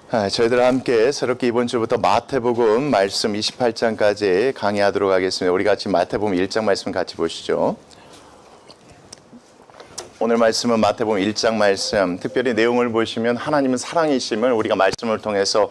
저희들 함께 새롭게 이번 주부터 마태복음 말씀 28장까지 강의하도록 하겠습니다. 우리 같이 마태복음 1장 말씀 같이 보시죠. 오늘 말씀은 마태복음 1장 말씀, 특별히 내용을 보시면 하나님은 사랑이심을 우리가 말씀을 통해서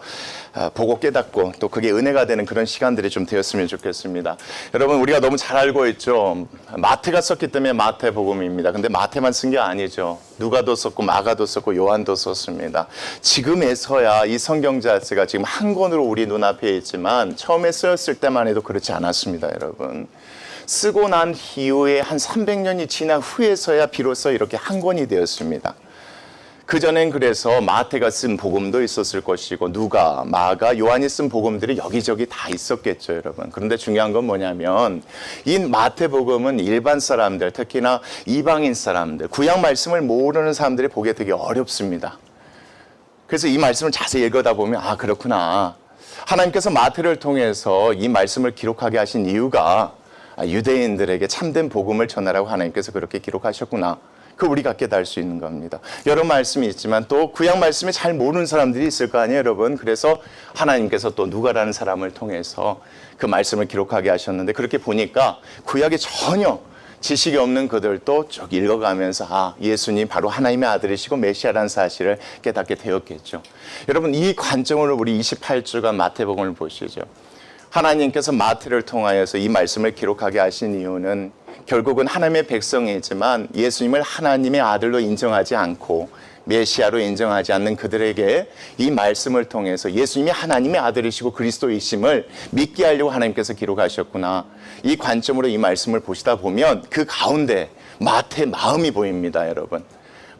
보고 깨닫고 또 그게 은혜가 되는 그런 시간들이 좀 되었으면 좋겠습니다. 여러분, 우리가 너무 잘 알고 있죠. 마태가 썼기 때문에 마태복음입니다. 근데 마태만 쓴 게 아니죠. 누가도 썼고 마가도 썼고 요한도 썼습니다. 지금에서야 이 성경 자체가 지금 한 권으로 우리 눈앞에 있지만 처음에 쓰였을 때만 해도 그렇지 않았습니다, 여러분. 쓰고 난 이후에 한 300년이 지난 후에서야 비로소 이렇게 한 권이 되었습니다. 그전엔 그래서 마태가 쓴 복음도 있었을 것이고 누가, 마가, 요한이 쓴 복음들이 여기저기 다 있었겠죠, 여러분. 그런데 중요한 건 뭐냐면 이 마태복음은 일반 사람들, 특히나 이방인 사람들, 구약 말씀을 모르는 사람들이 보기에 되게 어렵습니다. 그래서 이 말씀을 자세히 읽어다 보면 아, 그렇구나. 하나님께서 마태를 통해서 이 말씀을 기록하게 하신 이유가 유대인들에게 참된 복음을 전하라고 하나님께서 그렇게 기록하셨구나. 그 우리가 깨달을 수 있는 겁니다. 여러 말씀이 있지만 또 구약 말씀을 잘 모르는 사람들이 있을 거 아니에요, 여러분. 그래서 하나님께서 또 누가라는 사람을 통해서 그 말씀을 기록하게 하셨는데 그렇게 보니까 구약에 전혀 지식이 없는 그들도 쭉 읽어가면서 아, 예수님 바로 하나님의 아들이시고 메시아라는 사실을 깨닫게 되었겠죠. 여러분, 이 관점으로 우리 28주간 마태복음을 보시죠. 하나님께서 마태를 통하여서 이 말씀을 기록하게 하신 이유는 결국은 하나님의 백성이지만 예수님을 하나님의 아들로 인정하지 않고 메시아로 인정하지 않는 그들에게 이 말씀을 통해서 예수님이 하나님의 아들이시고 그리스도이심을 믿게 하려고 하나님께서 기록하셨구나. 이 관점으로 이 말씀을 보시다 보면 그 가운데 마태의 마음이 보입니다, 여러분.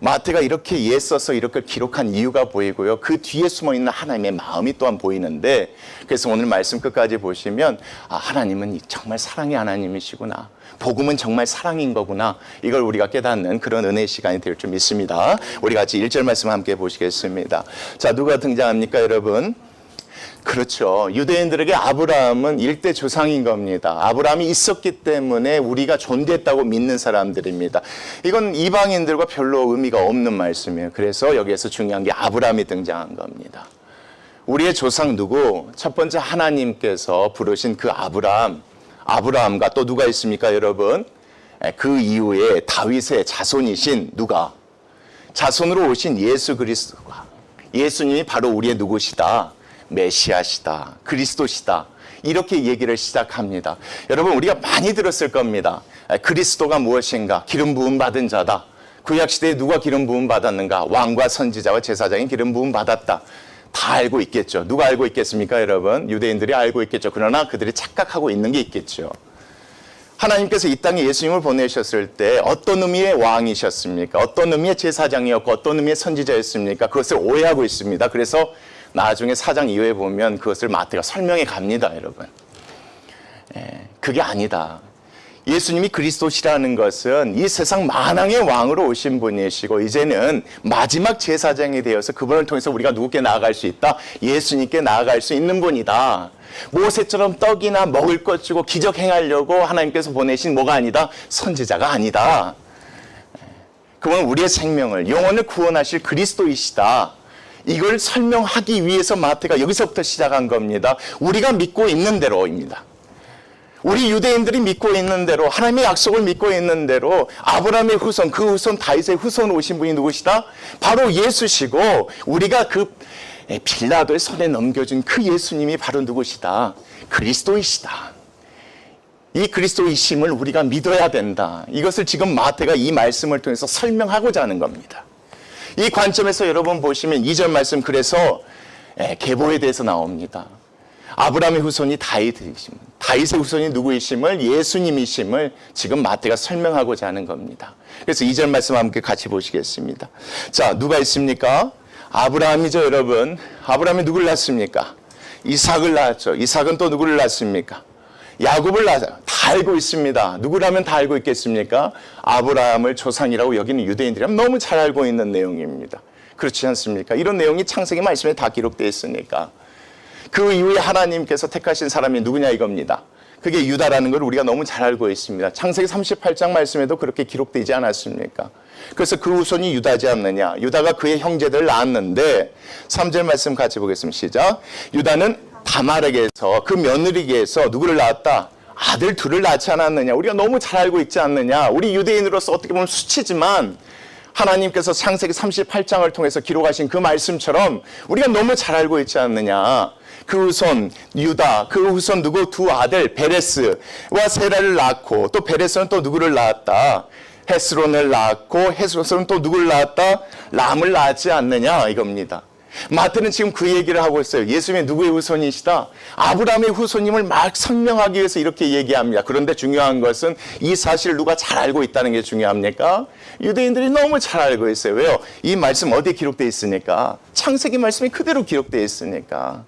마태가 이렇게 애써서 이렇게 기록한 이유가 보이고요. 그 뒤에 숨어있는 하나님의 마음이 또한 보이는데 그래서 오늘 말씀 끝까지 보시면 아, 하나님은 정말 사랑의 하나님이시구나. 복음은 정말 사랑인 거구나. 이걸 우리가 깨닫는 그런 은혜의 시간이 될 줄 믿습니다. 우리 같이 1절 말씀 함께 보시겠습니다. 자, 누가 등장합니까, 여러분? 그렇죠. 유대인들에게 아브라함은 일대 조상인 겁니다. 아브라함이 있었기 때문에 우리가 존재했다고 믿는 사람들입니다. 이건 이방인들과 별로 의미가 없는 말씀이에요. 그래서 여기에서 중요한 게 아브라함이 등장한 겁니다. 우리의 조상 누구? 첫 번째 하나님께서 부르신 그 아브라함과 또 누가 있습니까, 여러분? 그 이후에 다윗의 자손이신 누가? 자손으로 오신 예수 그리스도가 예수님이 바로 우리의 누구시다? 메시아시다, 그리스도시다, 이렇게 얘기를 시작합니다. 여러분, 우리가 많이 들었을 겁니다. 그리스도가 무엇인가? 기름 부음 받은 자다. 구약시대에 누가 기름 부음 받았는가? 왕과 선지자와 제사장이 기름 부음 받았다. 다 알고 있겠죠. 누가 알고 있겠습니까, 여러분? 유대인들이 알고 있겠죠. 그러나 그들이 착각하고 있는 게 있겠죠. 하나님께서 이 땅에 예수님을 보내셨을 때 어떤 의미의 왕이셨습니까? 어떤 의미의 제사장이었고 어떤 의미의 선지자였습니까? 그것을 오해하고 있습니다. 그래서 나중에 4장 이후에 보면 그것을 마태가 설명해 갑니다, 여러분. 그게 아니다. 예수님이 그리스도시라는 것은 이 세상 만왕의 왕으로 오신 분이시고 이제는 마지막 제사장이 되어서 그분을 통해서 우리가 누구께 나아갈 수 있다? 예수님께 나아갈 수 있는 분이다. 모세처럼 떡이나 먹을 것 주고 기적 행하려고 하나님께서 보내신 뭐가 아니다? 선지자가 아니다. 그분은 우리의 생명을, 영혼을 구원하실 그리스도이시다. 이걸 설명하기 위해서 마태가 여기서부터 시작한 겁니다. 우리가 믿고 있는 대로입니다. 우리 유대인들이 믿고 있는 대로, 하나님의 약속을 믿고 있는 대로 아브라함의 후손, 그 후손 다윗의 후손 오신 분이 누구시다? 바로 예수시고 우리가 그 빌라도의 손에 넘겨준 그 예수님이 바로 누구시다? 그리스도이시다. 이 그리스도이심을 우리가 믿어야 된다. 이것을 지금 마태가 이 말씀을 통해서 설명하고자 하는 겁니다. 이 관점에서 여러분 보시면 2절 말씀 그래서 계보에 대해서 나옵니다. 아브라함의 후손이 다윗의 후손이 누구이심을 예수님이심을 지금 마태가 설명하고자 하는 겁니다. 그래서 2절 말씀 함께 같이 보시겠습니다. 자, 누가 있습니까? 아브라함이죠, 여러분. 아브라함이 누구를 낳습니까? 이삭을 낳았죠. 이삭은 또 누구를 낳습니까? 야곱을 낳았죠. 다 알고 있습니다. 누구라면 다 알고 있겠습니까? 아브라함을 조상이라고 여기는 유대인들이라면 너무 잘 알고 있는 내용입니다. 그렇지 않습니까? 이런 내용이 창세기 말씀에 다 기록되어 있으니까. 그 이후에 하나님께서 택하신 사람이 누구냐 이겁니다. 그게 유다라는 걸 우리가 너무 잘 알고 있습니다. 창세기 38장 말씀에도 그렇게 기록되지 않았습니까? 그래서 그 후손이 유다지 않느냐. 유다가 그의 형제들을 낳았는데 3절 말씀 같이 보겠습니다. 시작. 유다는 다말에게서 그 며느리에게서 누구를 낳았다? 아들 둘을 낳지 않았느냐. 우리가 너무 잘 알고 있지 않느냐. 우리 유대인으로서 어떻게 보면 수치지만 하나님께서 창세기 38장을 통해서 기록하신 그 말씀처럼 우리가 너무 잘 알고 있지 않느냐. 그 후손 유다, 그 후손 누구? 두 아들 베레스와 세라를 낳고 또 베레스는 또 누구를 낳았다? 헤스론을 낳았고 헤스론은 또 누구를 낳았다? 람을 낳지 않느냐 이겁니다. 마태는 지금 그 얘기를 하고 있어요. 예수님이 누구의 후손이시다? 아브라함의 후손임을 막 설명하기 위해서 이렇게 얘기합니다. 그런데 중요한 것은 이 사실을 누가 잘 알고 있다는 게 중요합니까? 유대인들이 너무 잘 알고 있어요. 왜요? 이 말씀 어디에 기록되어 있으니까? 창세기 말씀이 그대로 기록되어 있으니까.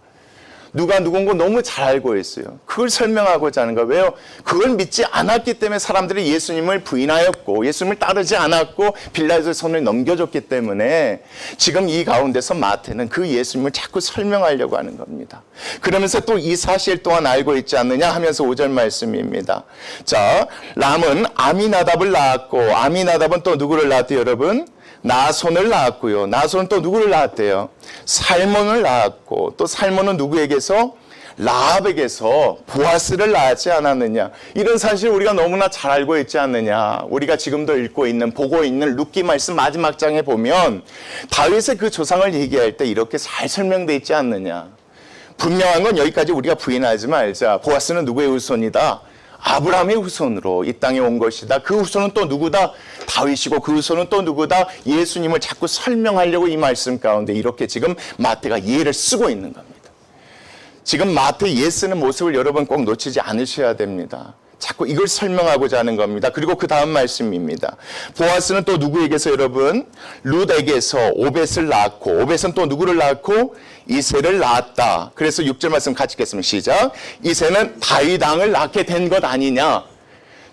누가 누군가 너무 잘 알고 있어요. 그걸 설명하고자 하는 거예요. 왜요? 그걸 믿지 않았기 때문에 사람들이 예수님을 부인하였고 예수님을 따르지 않았고 빌라도의 손을 넘겨줬기 때문에 지금 이 가운데서 마태는 그 예수님을 자꾸 설명하려고 하는 겁니다. 그러면서 또 이 사실 또한 알고 있지 않느냐 하면서 5절 말씀입니다. 자, 람은 아미나답을 낳았고 아미나답은 또 누구를 낳았대요, 여러분? 나손을 낳았고요. 나손은 또 누구를 낳았대요? 살몬을 낳았고 또 살몬은 누구에게서? 라합에게서 보아스를 낳지 않았느냐. 이런 사실을 우리가 너무나 잘 알고 있지 않느냐. 우리가 지금도 읽고 있는 보고 있는 룻기 말씀 마지막 장에 보면 다윗의 그 조상을 얘기할 때 이렇게 잘 설명되어 있지 않느냐. 분명한 건 여기까지 우리가 부인하지 말자. 보아스는 누구의 후손이다? 아브라함의 후손으로 이 땅에 온 것이다. 그 후손은 또 누구다? 다윗이고 그 후손은 또 누구다? 예수님을 자꾸 설명하려고 이 말씀 가운데 이렇게 지금 마태가 예를 쓰고 있는 겁니다. 지금 마태 예 쓰는 모습을 여러분 꼭 놓치지 않으셔야 됩니다. 자꾸 이걸 설명하고자 하는 겁니다. 그리고 그 다음 말씀입니다. 보아스는 또 누구에게서 여러분? 룻에게서 오벳을 낳았고 오벳은 또 누구를 낳았고? 이새를 낳았다. 그래서 6절 말씀 같이 읽겠습니다. 시작. 이새는 다윗 왕을 낳게 된 것 아니냐.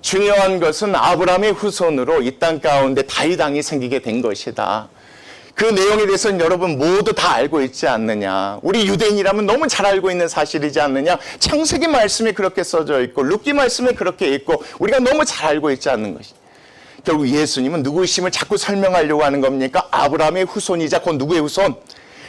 중요한 것은 아브라함의 후손으로 이 땅 가운데 다윗 왕이 생기게 된 것이다. 그 내용에 대해서는 여러분 모두 다 알고 있지 않느냐. 우리 유대인이라면 너무 잘 알고 있는 사실이지 않느냐. 창세기 말씀에 그렇게 써져 있고 룻기 말씀에 그렇게 있고 우리가 너무 잘 알고 있지 않는 것이. 결국 예수님은 누구이심을 자꾸 설명하려고 하는 겁니까? 아브라함의 후손이자 곧 누구의 후손?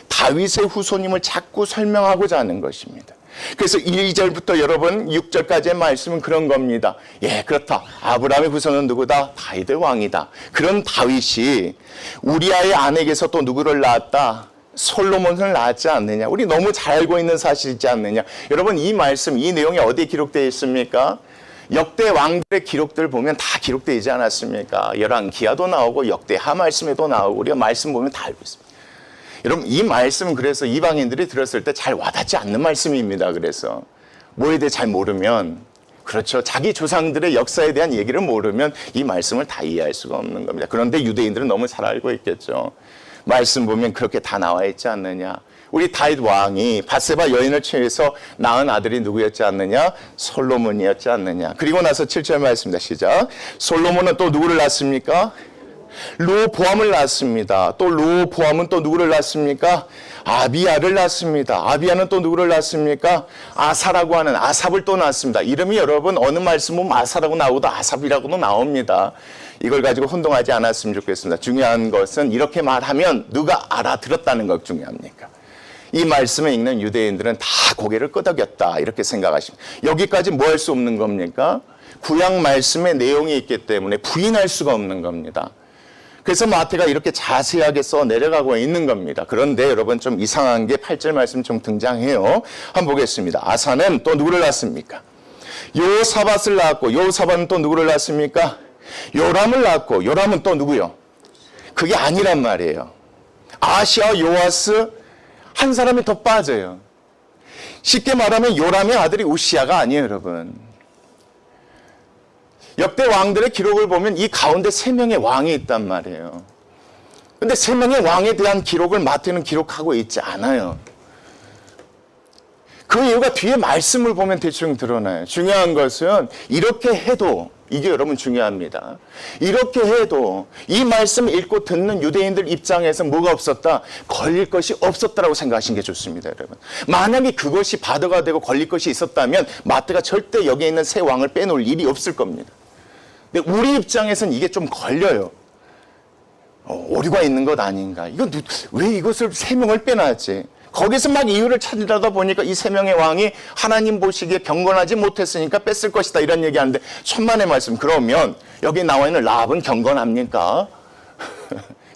다윗의 후손임을 자꾸 설명하고자 하는 것입니다. 그래서 1절부터 여러분 6절까지의 말씀은 그런 겁니다. 예, 그렇다. 아브라함의 후손은 누구다? 다윗의 왕이다. 그런 다윗이 우리아의 아내에게서 또 누구를 낳았다? 솔로몬을 낳았지 않느냐. 우리 너무 잘 알고 있는 사실이지 않느냐. 여러분 이 말씀, 이 내용이 어디에 기록되어 있습니까? 역대 왕들의 기록들 보면 다 기록되어 있지 않았습니까? 열왕기하도 나오고 역대하 말씀에도 나오고 우리가 말씀 보면 다 알고 있습니다. 여러분 이 말씀은 그래서 이방인들이 들었을 때 잘 와닿지 않는 말씀입니다. 그래서 뭐에 대해 잘 모르면 그렇죠. 자기 조상들의 역사에 대한 얘기를 모르면 이 말씀을 다 이해할 수가 없는 겁니다. 그런데 유대인들은 너무 잘 알고 있겠죠. 말씀 보면 그렇게 다 나와 있지 않느냐. 우리 다윗 왕이 밧세바 여인을 취해서 낳은 아들이 누구였지 않느냐? 솔로몬이었지 않느냐. 그리고 나서 7절 말씀입니다. 시작. 솔로몬은 또 누구를 낳습니까? 르호보암을 낳습니다. 또 르호보암은 또 누구를 낳습니까? 아비야를 낳습니다. 아비야는 또 누구를 낳습니까? 아사라고 하는 아삽을 또 낳습니다. 이름이 여러분 어느 말씀 보면 아사라고 나오고도 아삽이라고도 나옵니다. 이걸 가지고 혼동하지 않았으면 좋겠습니다. 중요한 것은 이렇게 말하면 누가 알아들었다는 것 중요합니까? 이 말씀을 읽는 유대인들은 다 고개를 끄덕였다 이렇게 생각하십니다. 여기까지 뭐 할 수 없는 겁니까? 구약 말씀의 내용이 있기 때문에 부인할 수가 없는 겁니다. 그래서 마태가 이렇게 자세하게 써 내려가고 있는 겁니다. 그런데 여러분 좀 이상한 게 8절 말씀 좀 등장해요. 한번 보겠습니다. 아사는 또 누구를 낳습니까? 요사밧을 낳았고 요사밧은 또 누구를 낳습니까? 요람을 낳았고 요람은 또 누구요? 그게 아니란 말이에요. 아시아 요아스 한 사람이 더 빠져요. 쉽게 말하면 요람의 아들이 우시아가 아니에요, 여러분. 역대 왕들의 기록을 보면 이 가운데 3명의 왕이 있단 말이에요. 근데 3명의 왕에 대한 기록을 마태는 기록하고 있지 않아요. 그 이유가 뒤에 말씀을 보면 대충 드러나요. 중요한 것은 이렇게 해도 이게 여러분 중요합니다. 이렇게 해도 이 말씀 읽고 듣는 유대인들 입장에서 뭐가 없었다? 걸릴 것이 없었다라고 생각하시는 게 좋습니다, 여러분. 만약에 그것이 바드가 되고 걸릴 것이 있었다면 마태가 절대 여기에 있는 세 왕을 빼놓을 일이 없을 겁니다. 근데 우리 입장에서는 이게 좀 걸려요. 오류가 있는 것 아닌가. 왜 이것을 세 명을 빼놨지? 거기서 막 이유를 찾으려다 보니까 이 세 명의 왕이 하나님 보시기에 경건하지 못했으니까 뺐을 것이다 이런 얘기하는데 천만의 말씀. 그러면 여기 나와 있는 라합은 경건합니까?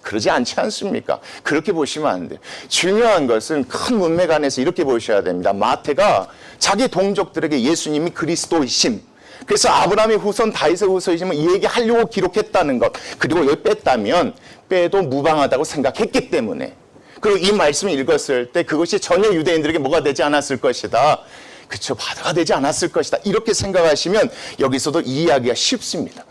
그러지 않지 않습니까? 그렇게 보시면 안 돼요. 중요한 것은 큰 문맥 안에서 이렇게 보셔야 됩니다. 마태가 자기 동족들에게 예수님이 그리스도이심, 그래서 아브라함의 후손 다윗의 후손이심을 이 얘기하려고 기록했다는 것, 그리고 여기 뺐다면 빼도 무방하다고 생각했기 때문에, 그리고 이 말씀을 읽었을 때 그것이 전혀 유대인들에게 뭐가 되지 않았을 것이다. 그렇죠. 바다가 되지 않았을 것이다. 이렇게 생각하시면 여기서도 이해하기가 쉽습니다.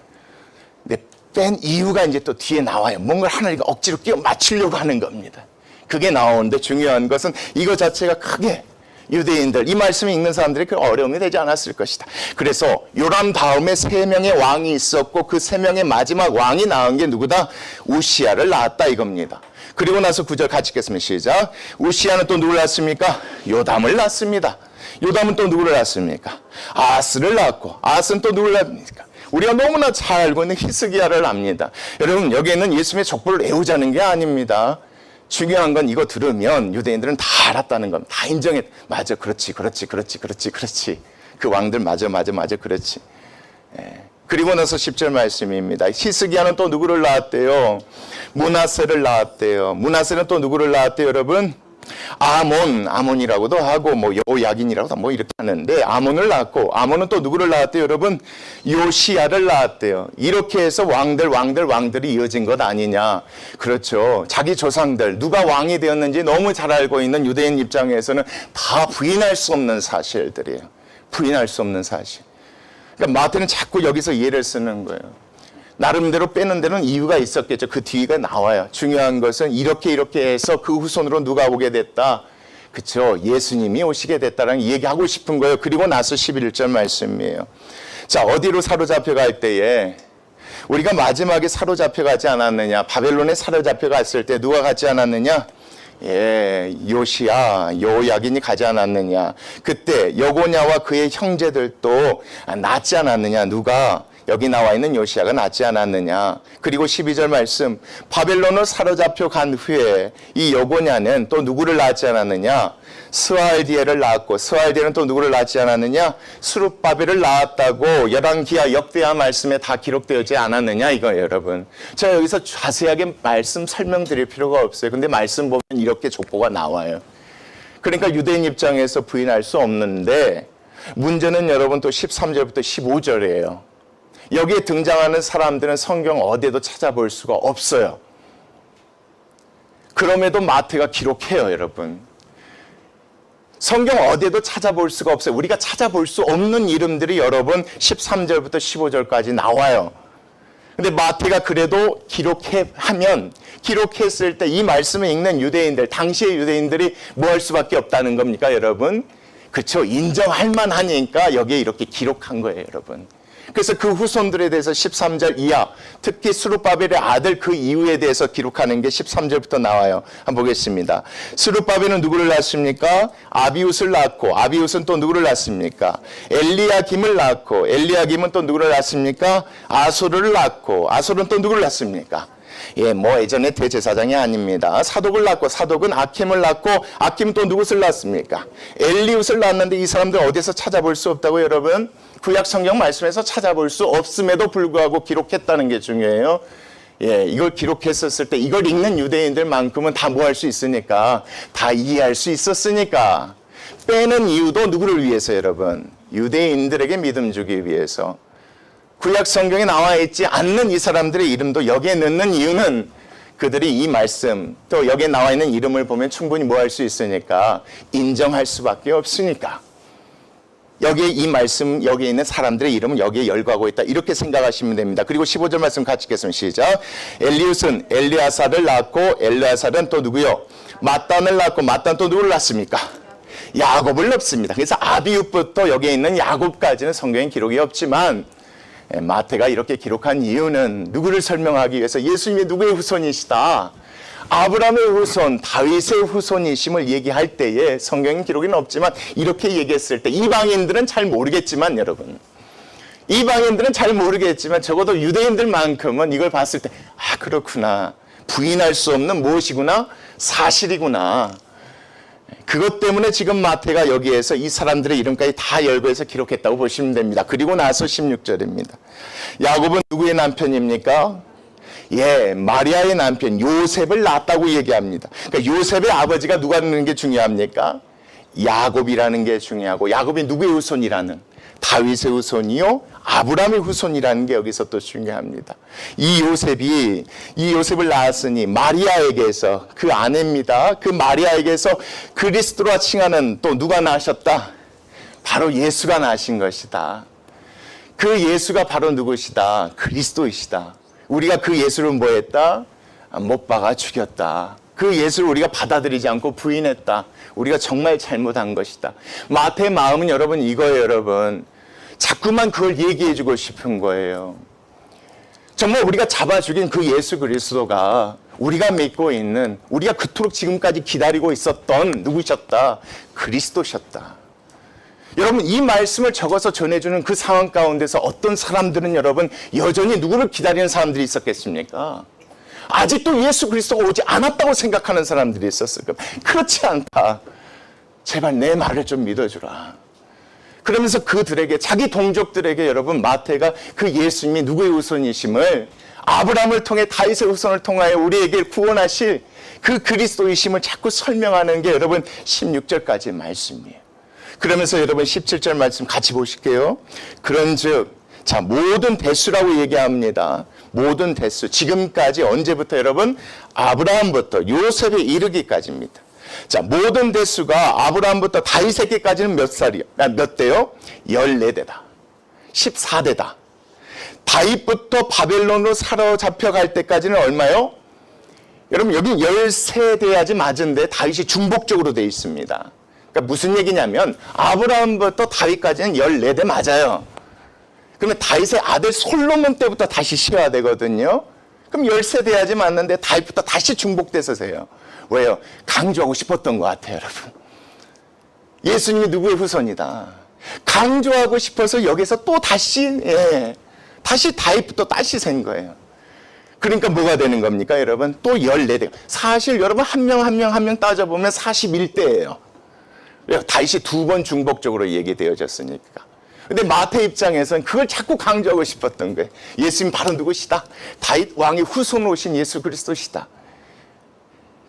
근데 뺀 이유가 이제 또 뒤에 나와요. 뭔가 하나님과 억지로 끼워 맞추려고 하는 겁니다. 그게 나오는데 중요한 것은 이거 자체가 크게 유대인들, 이 말씀을 읽는 사람들이 그 어려움이 되지 않았을 것이다. 그래서 요람 다음에 세 명의 왕이 있었고 그 세 명의 마지막 왕이 낳은 게 누구다? 우시야를 낳았다 이겁니다. 그리고 나서 9절 같이 읽겠습니다. 시작. 우시야는 또 누구를 낳습니까? 요담을 낳습니다. 요담은 또 누구를 낳습니까? 아스를 낳고, 아스는 또 누구를 낳습니까? 우리가 너무나 잘 알고 있는 히스기야를 낳습니다. 여러분, 여기에는 예수님의 족보를 외우자는 게 아닙니다. 중요한 건 이거 들으면 유대인들은 다 알았다는 겁니다. 다 인정했. 맞아, 그렇지. 그 왕들 맞아, 그렇지. 예. 그리고 나서 10절 말씀입니다. 히스기야는 또 누구를 낳았대요? 므낫세를 낳았대요. 므낫세는 또 누구를 낳았대요, 여러분? 아몬이라고도 하고 뭐 여야긴이라고도 뭐 이렇게 하는데 아몬을 낳았고, 아몬은 또 누구를 낳았대요, 여러분? 요시야를 낳았대요. 이렇게 해서 왕들이 이어진 것 아니냐. 그렇죠. 자기 조상들 누가 왕이 되었는지 너무 잘 알고 있는 유대인 입장에서는 다 부인할 수 없는 사실들이에요. 부인할 수 없는 사실. 그러니까 마태는 자꾸 여기서 예를 쓰는 거예요. 나름대로 빼는 데는 이유가 있었겠죠. 그 뒤가 나와요. 중요한 것은 이렇게 해서 그 후손으로 누가 오게 됐다. 그렇죠. 예수님이 오시게 됐다라는 얘기하고 싶은 거예요. 그리고 나서 11절 말씀이에요. 자, 어디로 사로잡혀 갈 때에 우리가 마지막에 사로잡혀 가지 않았느냐. 바벨론에 사로잡혀 갔을 때 누가 가지 않았느냐. 예, 요시야, 요야긴이 가지 않았느냐. 그때 여고냐와 그의 형제들도 낳지 않았느냐. 누가? 여기 나와 있는 요시야가 낳지 않았느냐. 그리고 12절 말씀, 바벨론으로 사로잡혀 간 후에 이 여고냐는 또 누구를 낳지 않았느냐. 스알디엘을 낳았고, 스알디엘은 또 누구를 낳지 않았느냐. 스룹바벨을 낳았다고 열왕기하 역대하 말씀에 다 기록되지 않았느냐 이거예요, 여러분. 제가 여기서 자세하게 말씀 설명드릴 필요가 없어요. 근데 말씀 보면 이렇게 족보가 나와요. 그러니까 유대인 입장에서 부인할 수 없는데, 문제는 여러분 또 13절부터 15절이에요. 여기에 등장하는 사람들은 성경 어디에도 찾아볼 수가 없어요. 그럼에도 마태가 기록해요, 여러분. 성경 어디에도 찾아볼 수가 없어요. 우리가 찾아볼 수 없는 이름들이 여러분 13절부터 15절까지 나와요. 근데 마태가 그래도 기록했을 때 이 말씀을 읽는 유대인들, 당시의 유대인들이 뭐 할 수밖에 없다는 겁니까, 여러분? 그렇죠. 인정할 만하니까 여기에 이렇게 기록한 거예요, 여러분. 그래서 그 후손들에 대해서 13절 이하, 특히 스룹바벨의 아들 그 이후에 대해서 기록하는 게 13절부터 나와요. 한번 보겠습니다. 스룹바벨은 누구를 낳습니까? 아비웃을 낳고, 아비웃은 또 누구를 낳습니까? 엘리야김을 낳고, 엘리야김은 또 누구를 낳습니까? 아소를 낳고, 아소는 또 누구를 낳습니까? 예, 뭐 예전에 대제사장이 아닙니다. 사독을 낳고, 사독은 아킴을 낳고, 아킴은 또 누구를 낳습니까? 엘리웃을 낳았는데 이 사람들 어디서 찾아볼 수 없다고 여러분? 구약 성경 말씀에서 찾아볼 수 없음에도 불구하고 기록했다는 게 중요해요. 예, 이걸 기록했었을 때 이걸 읽는 유대인들만큼은 다 뭐 할 수 있으니까, 다 이해할 수 있었으니까. 빼는 이유도 누구를 위해서 여러분? 유대인들에게 믿음 주기 위해서. 구약 성경에 나와 있지 않는 이 사람들의 이름도 여기에 넣는 이유는 그들이 이 말씀, 또 여기에 나와 있는 이름을 보면 충분히 뭐 할 수 있으니까, 인정할 수밖에 없으니까. 여기에 이 말씀, 여기에 있는 사람들의 이름은 여기에 열거하고 있다. 이렇게 생각하시면 됩니다. 그리고 15절 말씀 같이 읽겠습니다. 시작. 엘리웃은 엘리아살을 낳고, 엘리아살은 또 누구요? 마단을 낳고, 마단 또 누구를 낳습니까? 야곱을 낳습니다. 그래서 아비웃부터 여기에 있는 야곱까지는 성경에 기록이 없지만, 마태가 이렇게 기록한 이유는 누구를 설명하기 위해서 예수님이 누구의 후손이시다. 아브라함의 후손, 다윗의 후손이심을 얘기할 때에 성경 기록에는 없지만 이렇게 얘기했을 때 이방인들은 잘 모르겠지만 여러분, 이방인들은 잘 모르겠지만 적어도 유대인들만큼은 이걸 봤을 때 그렇구나. 부인할 수 없는 무엇이구나? 사실이구나. 그것 때문에 지금 마태가 여기에서 이 사람들의 이름까지 다 열거해서 기록했다고 보시면 됩니다. 그리고 나서 16절입니다. 야곱은 누구의 남편입니까? 예, 마리아의 남편 요셉을 낳았다고 얘기합니다. 그러니까 요셉의 아버지가 누가라는 게 중요합니까? 야곱이라는 게 중요하고, 야곱이 누구의 후손이라는? 다윗의 후손이요 아브라함의 후손이라는 게 여기서 또 중요합니다. 이 요셉을 낳았으니 마리아에게서, 그 아내입니다. 그 마리아에게서 그리스도라 칭하는 또 누가 나셨다? 바로 예수가 나신 것이다. 그 예수가 바로 누구시다? 그리스도이시다. 우리가 그 예수를 뭐 했다? 못 박아 죽였다. 그 예수를 우리가 받아들이지 않고 부인했다. 우리가 정말 잘못한 것이다. 마태의 마음은 여러분 이거예요, 여러분. 자꾸만 그걸 얘기해주고 싶은 거예요. 정말 우리가 잡아 죽인 그 예수 그리스도가 우리가 믿고 있는, 우리가 그토록 지금까지 기다리고 있었던 누구셨다? 그리스도셨다. 여러분, 이 말씀을 적어서 전해주는 그 상황 가운데서 어떤 사람들은 여러분 여전히 누구를 기다리는 사람들이 있었겠습니까? 아직도 예수 그리스도가 오지 않았다고 생각하는 사람들이 있었을 겁니다. 그렇지 않다. 제발 내 말을 좀 믿어주라. 그러면서 그들에게, 자기 동족들에게 여러분 마태가 그 예수님이 누구의 후손이심을, 아브라함을 통해 다윗의 후손을 통하여 우리에게 구원하실 그 그리스도이심을 자꾸 설명하는 게 여러분 16절까지의 말씀이에요. 그러면서 여러분 17절 말씀 같이 보실게요. 그런즉, 자, 모든 대수라고 얘기합니다. 모든 대수. 지금까지 언제부터 여러분? 아브라함부터 요셉에 이르기까지입니다. 자, 모든 대수가 아브라함부터 다윗에게까지는 몇 살이요? 몇 대요? 14대다. 14대다. 다윗부터 바벨론으로 사로잡혀 갈 때까지는 얼마요? 여러분, 여기 13대야지 맞은데 다윗이 중복적으로 되어 있습니다. 그러니까 무슨 얘기냐면 아브라함부터 다윗까지는 14대 맞아요. 그러면 다윗의 아들 솔로몬 때부터 다시 쉬어야 되거든요. 그럼 13대야지 맞는데 다윗부터 다시 중복돼서 세요. 왜요? 강조하고 싶었던 것 같아요, 여러분. 예수님이 누구의 후손이다. 강조하고 싶어서 여기서 또 다시 다윗부터 다시 센 거예요. 그러니까 뭐가 되는 겁니까, 여러분? 또 14대. 사실 여러분 한 명 따져보면 41대예요. 다윗이 2번 중복적으로 얘기되어졌으니까. 근데 마태 입장에서는 그걸 자꾸 강조하고 싶었던 거예요. 예수님 바로 누구시다? 다윗 왕의 후손으로 오신 예수 그리스도시다.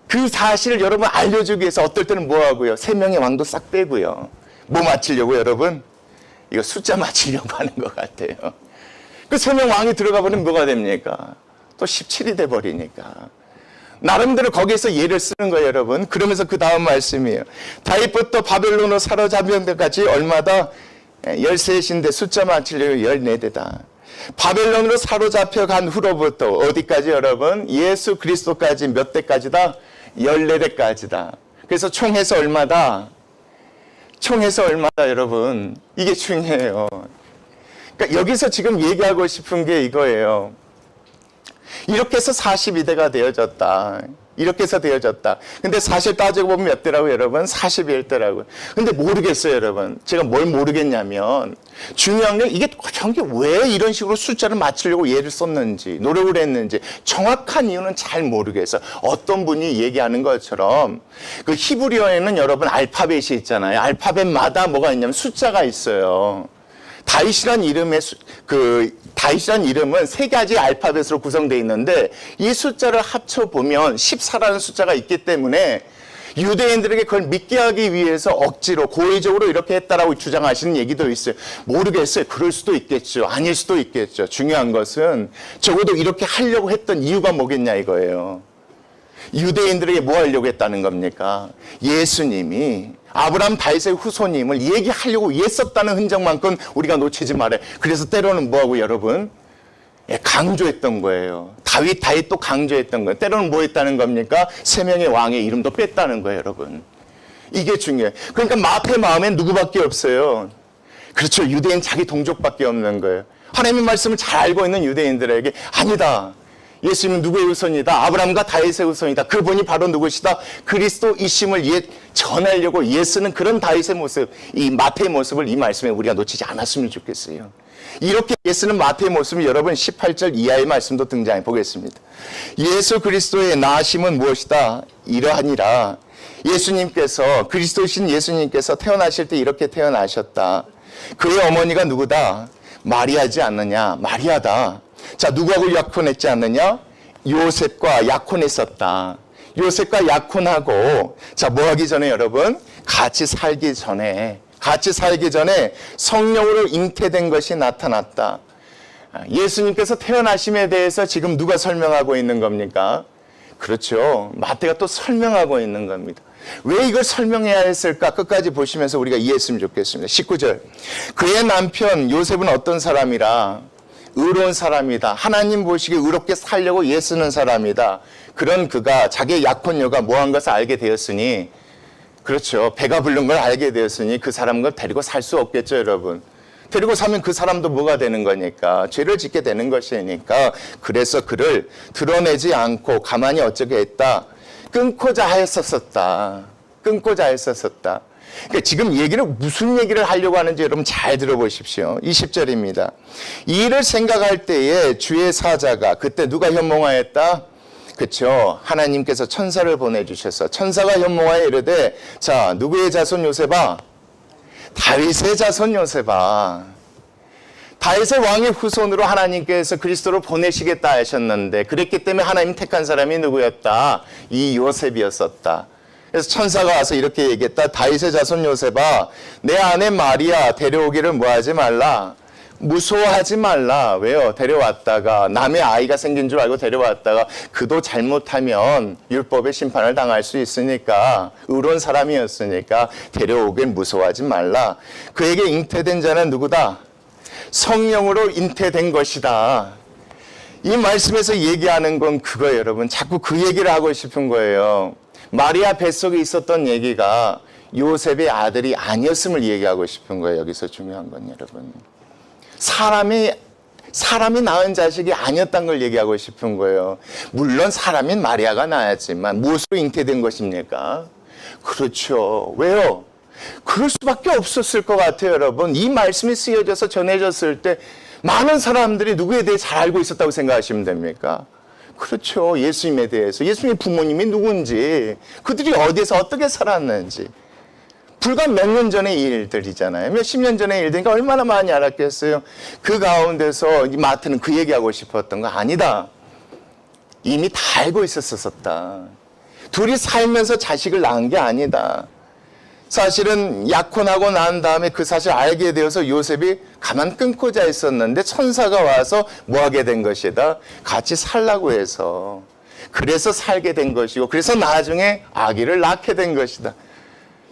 그 사실을 여러분 알려주기 위해서 어떨 때는 뭐 하고요? 3명의 왕도 싹 빼고요. 뭐 맞추려고 여러분? 이거 숫자 맞추려고 하는 것 같아요. 그 3명 왕이 들어가 버리면 뭐가 됩니까? 또 17이 돼 버리니까. 나름대로 거기에서 예를 쓰는 거예요, 여러분. 그러면서 그 다음 말씀이에요. 다윗부터 바벨론으로 사로잡힌 데까지 얼마다? 13인데 숫자 맞추려고 14대다. 바벨론으로 사로잡혀 간 후로부터 어디까지 여러분? 예수 그리스도까지 몇 대까지다? 14대까지다. 그래서 총해서 얼마다? 총해서 얼마다, 여러분? 이게 중요해요. 그러니까 여기서 지금 얘기하고 싶은 게 이거예요. 이렇게 해서 42대가 되어졌다. 이렇게 해서 되어졌다. 근데 사실 따지고 보면 몇 대라고 여러분? 41대라고요. 근데 모르겠어요, 여러분. 제가 뭘 모르겠냐면 중요한 게 이게 왜 이런 식으로 숫자를 맞추려고 예를 썼는지, 노력을 했는지 정확한 이유는 잘 모르겠어요. 어떤 분이 얘기하는 것처럼 그 히브리어에는 여러분 알파벳이 있잖아요. 알파벳마다 뭐가 있냐면 숫자가 있어요. 다윗이란 이름은 3가지 알파벳으로 구성되어 있는데 이 숫자를 합쳐보면 14라는 숫자가 있기 때문에 유대인들에게 그걸 믿게 하기 위해서 억지로 고의적으로 이렇게 했다라고 주장하시는 얘기도 있어요. 모르겠어요. 그럴 수도 있겠죠. 아닐 수도 있겠죠. 중요한 것은 적어도 이렇게 하려고 했던 이유가 뭐겠냐 이거예요. 유대인들에게 뭐 하려고 했다는 겁니까? 예수님이 아브라함 다윗의 후손임을 얘기하려고 애썼다는 흔적만큼 우리가 놓치지 말아요. 그래서 때로는 뭐하고 여러분? 강조했던 거예요. 다윗도 강조했던 거예요. 때로는 뭐 했다는 겁니까? 3명의 왕의 이름도 뺐다는 거예요, 여러분. 이게 중요해요. 그러니까 마태의 마음엔 누구밖에 없어요? 그렇죠. 유대인 자기 동족밖에 없는 거예요. 하나님의 말씀을 잘 알고 있는 유대인들에게 아니다. 예수님은 누구의 후손이다? 아브라함과 다윗의 후손이다. 그분이 바로 누구시다? 그리스도이심을 전하려고 애쓰는 그런 다윗의 모습, 이 마태의 모습을 이 말씀에 우리가 놓치지 않았으면 좋겠어요. 이렇게 예수는 마태의 모습을 여러분 18절 이하의 말씀도 등장해 보겠습니다. 예수 그리스도의 나심은 무엇이다? 이러하니라. 예수님께서, 그리스도신 예수님께서 태어나실 때 이렇게 태어나셨다. 그의 어머니가 누구다? 마리아지 않느냐? 마리아다. 자, 누구하고 약혼했지 않느냐? 요셉과 약혼했었다. 요셉과 약혼하고, 자, 뭐 하기 전에 여러분? 같이 살기 전에 성령으로 잉태된 것이 나타났다. 예수님께서 태어나심에 대해서 지금 누가 설명하고 있는 겁니까? 그렇죠. 마태가 또 설명하고 있는 겁니다. 왜 이걸 설명해야 했을까? 끝까지 보시면서 우리가 이해했으면 좋겠습니다. 19절. 그의 남편 요셉은 어떤 사람이라? 의로운 사람이다. 하나님 보시기에 의롭게 살려고 애쓰는 사람이다. 그런 그가 자기의 약혼녀가 뭐한 것을 알게 되었으니, 그렇죠. 배가 부른 걸 알게 되었으니 그 사람을 데리고 살 수 없겠죠, 여러분. 데리고 사면 그 사람도 뭐가 되는 거니까? 죄를 짓게 되는 것이니까. 그래서 그를 드러내지 않고 가만히 어쩌게 했다? 끊고자 했었었다. 그러니까 지금 무슨 얘기를 하려고 하는지 여러분 잘 들어보십시오. 20절입니다. 이 일을 생각할 때에 주의 사자가, 그때 누가 현몽하였다? 그렇죠. 하나님께서 천사를 보내주셔서 천사가 현몽하여 이르되, 자, 누구의 자손 요셉아? 다윗의 자손 요셉아. 다윗의 왕의 후손으로 하나님께서 그리스도를 보내시겠다 하셨는데, 그랬기 때문에 하나님 택한 사람이 누구였다? 이 요셉이었었다. 그래서 천사가 와서 이렇게 얘기했다. 다윗의 자손 요셉아, 내 아내 마리아 데려오기를 뭐하지 말라? 무서워하지 말라. 왜요? 데려왔다가 남의 아이가 생긴 줄 알고 데려왔다가 그도 잘못하면 율법의 심판을 당할 수 있으니까, 의로운 사람이었으니까 데려오긴 무서워하지 말라. 그에게 잉태된 자는 누구다? 성령으로 잉태된 것이다. 이 말씀에서 얘기하는 건 그거예요, 여러분. 자꾸 그 얘기를 하고 싶은 거예요. 마리아 뱃속에 있었던 얘기가 요셉의 아들이 아니었음을 얘기하고 싶은 거예요. 여기서 중요한 건 여러분. 사람이 낳은 자식이 아니었다는 걸 얘기하고 싶은 거예요. 물론 사람인 마리아가 낳았지만 무엇으로 잉태된 것입니까? 그렇죠. 왜요? 그럴 수밖에 없었을 것 같아요, 여러분. 이 말씀이 쓰여져서 전해졌을 때 많은 사람들이 누구에 대해 잘 알고 있었다고 생각하시면 됩니까? 그렇죠. 예수님에 대해서. 예수님의 부모님이 누군지, 그들이 어디에서 어떻게 살았는지. 불과 몇 년 전의 일들이잖아요. 몇십 년 전의 일들이니까 얼마나 많이 알았겠어요. 그 가운데서 이 마태는 그 얘기하고 싶었던 거 아니다. 이미 다 알고 있었었다. 둘이 살면서 자식을 낳은 게 아니다. 사실은 약혼하고 난 다음에 그 사실을 알게 되어서 요셉이 가만 끊고자 했었는데 천사가 와서 뭐 하게 된 것이다? 같이 살라고 해서. 그래서 살게 된 것이고, 그래서 나중에 아기를 낳게 된 것이다.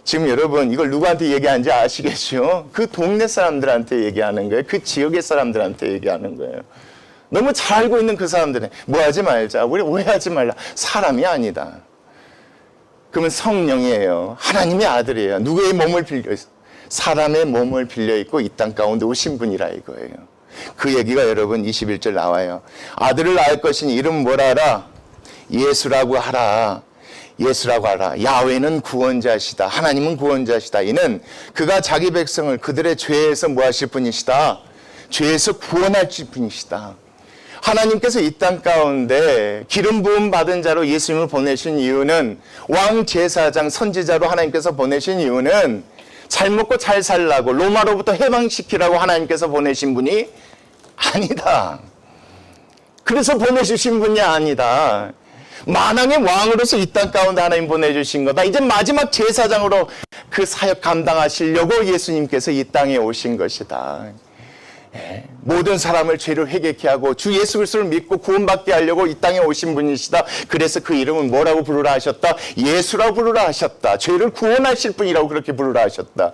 지금 여러분 이걸 누구한테 얘기하는지 아시겠죠? 그 동네 사람들한테 얘기하는 거예요. 그 지역의 사람들한테 얘기하는 거예요. 너무 잘 알고 있는 그 사람들은 뭐 하지 말자. 우리 오해하지 말라. 사람이 아니다. 그러면 성령이에요. 하나님의 아들이에요. 누구의 몸을 빌려 있어? 사람의 몸을 빌려 있고 이 땅 가운데 오신 분이라 이거예요. 그 얘기가 여러분 21절 나와요. 아들을 낳을 것이니 이름 뭐라 하라? 예수라고 하라. 예수라고 하라. 야훼는 구원자시다. 하나님은 구원자시다. 이는 그가 자기 백성을 그들의 죄에서 뭐 하실 분이시다? 죄에서 구원할 분이시다. 하나님께서 이 땅 가운데 기름 부음 받은 자로 예수님을 보내신 이유는, 왕 제사장 선지자로 하나님께서 보내신 이유는 잘 먹고 잘 살라고, 로마로부터 해방시키라고 하나님께서 보내신 분이 아니다. 그래서 보내주신 분이 아니다. 만왕의 왕으로서 이 땅 가운데 하나님 보내주신 거다. 이제 마지막 제사장으로 그 사역 감당하시려고 예수님께서 이 땅에 오신 것이다. 모든 사람을 죄를 회개케 하고 주 예수 그리스도를 믿고 구원받게 하려고 이 땅에 오신 분이시다. 그래서 그 이름은 뭐라고 부르라 하셨다? 예수라고 부르라 하셨다. 죄를 구원하실 분이라고 그렇게 부르라 하셨다.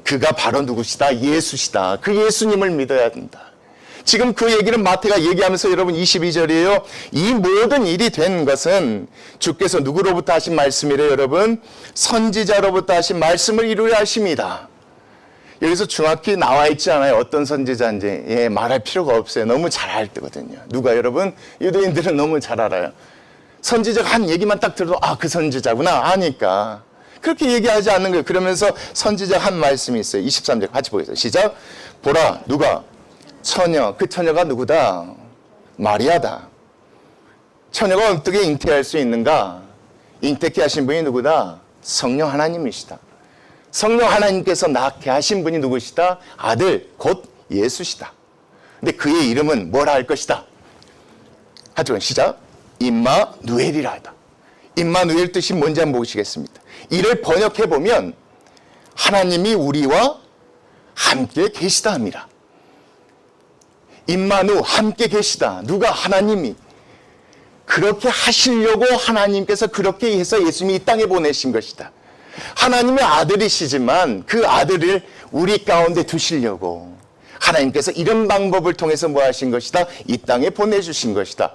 그가 바로 누구시다? 예수시다. 그 예수님을 믿어야 된다. 지금 그 얘기는 마태가 얘기하면서 여러분 22절이에요. 이 모든 일이 된 것은 주께서 누구로부터 하신 말씀이래요, 여러분? 선지자로부터 하신 말씀을 이루려 하심이다. 여기서 정확히 나와 있지 않아요. 어떤 선지자인지. 말할 필요가 없어요. 너무 잘 알거든요. 누가 여러분? 유대인들은 너무 잘 알아요. 선지자가 한 얘기만 딱 들어도 그 선지자구나 아니까. 그렇게 얘기하지 않는 거예요. 그러면서 선지자가 한 말씀이 있어요. 23절 같이 보겠습니다. 시작. 보라, 누가 처녀, 그 처녀가 누구다? 마리아다. 처녀가 어떻게 잉태할 수 있는가? 잉태케 하신 분이 누구다? 성령 하나님이시다. 성령 하나님께서 낳게 하신 분이 누구시다? 아들, 곧 예수시다. 근데 그의 이름은 뭐라 할 것이다? 하지만 시작. 임마누엘이라 하다. 임마누엘 뜻이 뭔지 한번 보시겠습니다. 이를 번역해 보면 하나님이 우리와 함께 계시다 합니다. 임마누, 함께 계시다. 누가? 하나님이. 그렇게 하시려고 하나님께서 그렇게 해서 예수님이 이 땅에 보내신 것이다. 하나님의 아들이시지만 그 아들을 우리 가운데 두시려고 하나님께서 이런 방법을 통해서 뭐 하신 것이다? 이 땅에 보내주신 것이다.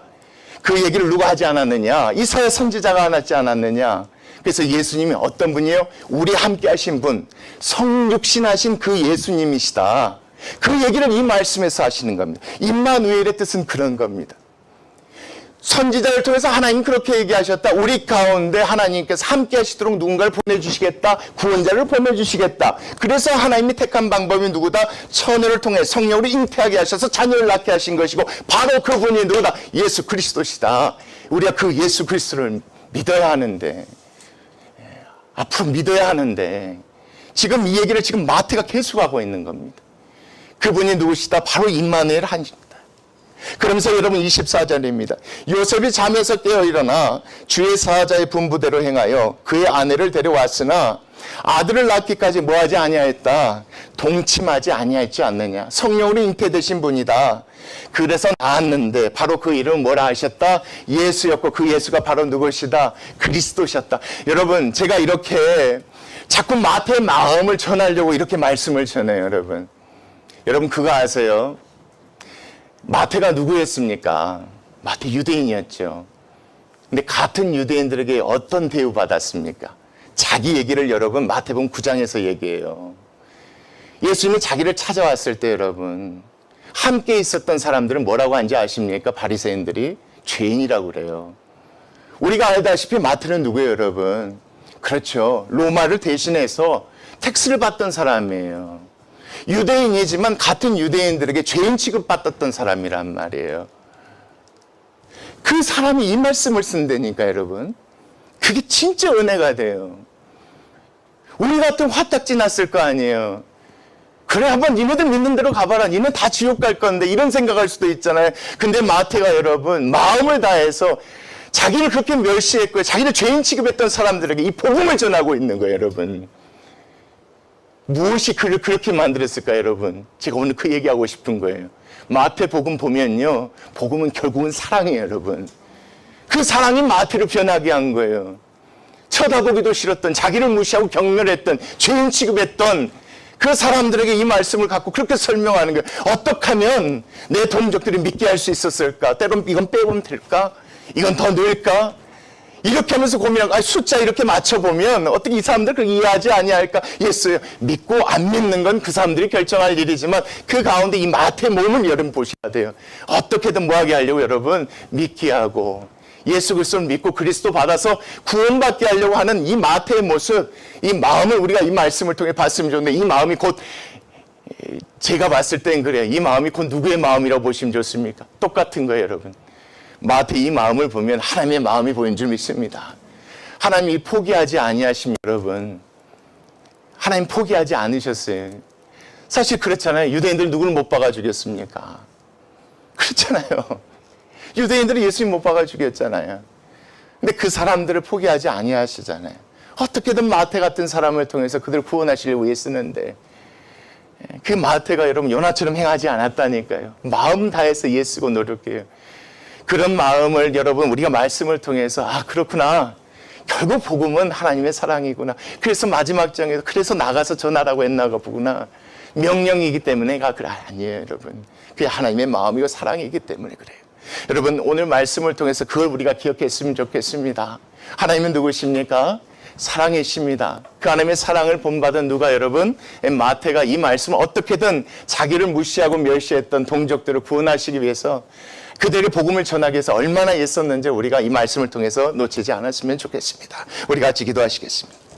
그 얘기를 누가 하지 않았느냐? 이사야 선지자가 하지 않았느냐? 그래서 예수님이 어떤 분이에요? 우리 함께 하신 분, 성육신하신 그 예수님이시다. 그 얘기를 이 말씀에서 하시는 겁니다. 임마누엘의 뜻은 그런 겁니다. 선지자를 통해서 하나님 그렇게 얘기하셨다. 우리 가운데 하나님께서 함께 하시도록 누군가를 보내주시겠다. 구원자를 보내주시겠다. 그래서 하나님이 택한 방법이 누구다? 처녀를 통해 성령으로 잉태하게 하셔서 자녀를 낳게 하신 것이고 바로 그분이 누구다? 예수 그리스도시다. 우리가 그 예수 그리스도를 믿어야 하는데 앞으로 믿어야 하는데 지금 이 얘기를 지금 마태가 계속하고 있는 겁니다. 그분이 누구시다? 바로 임마누엘 하십니다. 그러면서 여러분 24절입니다. 요셉이 잠에서 깨어 일어나 주의 사자의 분부대로 행하여 그의 아내를 데려왔으나 아들을 낳기까지 뭐하지 아니하였다. 동침하지 아니하였지 않느냐. 성령으로 잉태되신 분이다. 그래서 낳았는데 바로 그 이름은 뭐라 하셨다? 예수였고 그 예수가 바로 누구시다? 그리스도셨다. 여러분 제가 이렇게 자꾸 마태의 마음을 전하려고 이렇게 말씀을 전해요. 여러분 그거 아세요? 마태가 누구였습니까? 마태 유대인이었죠. 근데 같은 유대인들에게 어떤 대우 받았습니까? 자기 얘기를 여러분 마태복음 9장에서 얘기해요. 예수님이 자기를 찾아왔을 때 여러분 함께 있었던 사람들은 뭐라고 하는지 아십니까? 바리새인들이 죄인이라고 그래요. 우리가 알다시피 마태는 누구예요 여러분? 그렇죠. 로마를 대신해서 텍스를 받던 사람이에요. 유대인이지만 같은 유대인들에게 죄인 취급받았던 사람이란 말이에요. 그 사람이 이 말씀을 쓴다니까 여러분. 그게 진짜 은혜가 돼요. 우리 같은 화딱지 났을 거 아니에요. 그래 한번 니네들 믿는 대로 가봐라. 니네 다 지옥 갈 건데 이런 생각할 수도 있잖아요. 근데 마태가 여러분 마음을 다해서 자기를 그렇게 멸시했고요. 자기를 죄인 취급했던 사람들에게 이 복음을 전하고 있는 거예요 여러분. 무엇이 그를 그렇게 만들었을까요 여러분? 제가 오늘 그 얘기하고 싶은 거예요. 마태복음 보면요. 복음은 결국은 사랑이에요 여러분. 그 사랑이 마태를 변하게 한 거예요. 쳐다보기도 싫었던 자기를 무시하고 경멸했던 죄인 취급했던 그 사람들에게 이 말씀을 갖고 그렇게 설명하는 거예요. 어떻게 하면 내 동족들이 믿게 할 수 있었을까? 때론 이건 빼보면 될까? 이건 더 넣을까? 이렇게 하면서 고민하고 숫자 이렇게 맞춰보면 어떻게 이 사람들 그걸 이해하지 아니할까? 예수 믿고 안 믿는 건 그 사람들이 결정할 일이지만 그 가운데 이 마태의 몸을 여러분 보셔야 돼요. 어떻게든 뭐하게 하려고 여러분 믿게 하고 예수 그리스도를 믿고 그리스도 받아서 구원받게 하려고 하는 이 마태의 모습, 이 마음을 우리가 이 말씀을 통해 봤으면 좋은데 이 마음이 곧 제가 봤을 땐 그래요. 이 마음이 곧 누구의 마음이라고 보시면 좋습니까? 똑같은 거예요 여러분. 마태 이 마음을 보면 하나님의 마음이 보인 줄 믿습니다. 하나님이 포기하지 아니하시면 여러분 하나님 포기하지 않으셨어요. 사실 그렇잖아요. 유대인들 누구를 못 박아 죽였습니까? 그렇잖아요. 유대인들이 예수님 못 박아 죽였잖아요. 근데 그 사람들을 포기하지 아니하시잖아요. 어떻게든 마태 같은 사람을 통해서 그들을 구원하시려고 애쓰는데 그 마태가 여러분 요나처럼 행하지 않았다니까요. 마음 다해서 애쓰고 노력해요. 그런 마음을 여러분 우리가 말씀을 통해서 그렇구나. 결국 복음은 하나님의 사랑이구나. 그래서 마지막 장에서 그래서 나가서 전하라고 했나 보구나. 명령이기 때문에가 그래 아니에요 여러분. 그게 하나님의 마음이고 사랑이기 때문에 그래요. 여러분 오늘 말씀을 통해서 그걸 우리가 기억했으면 좋겠습니다. 하나님은 누구십니까? 사랑이십니다. 그 하나님의 사랑을 본받은 누가 여러분? 마태가 이 말씀을 어떻게든 자기를 무시하고 멸시했던 동족들을 구원하시기 위해서 그들의 복음을 전하기 위해서 얼마나 애썼는지 우리가 이 말씀을 통해서 놓치지 않았으면 좋겠습니다. 우리 같이 기도하시겠습니다.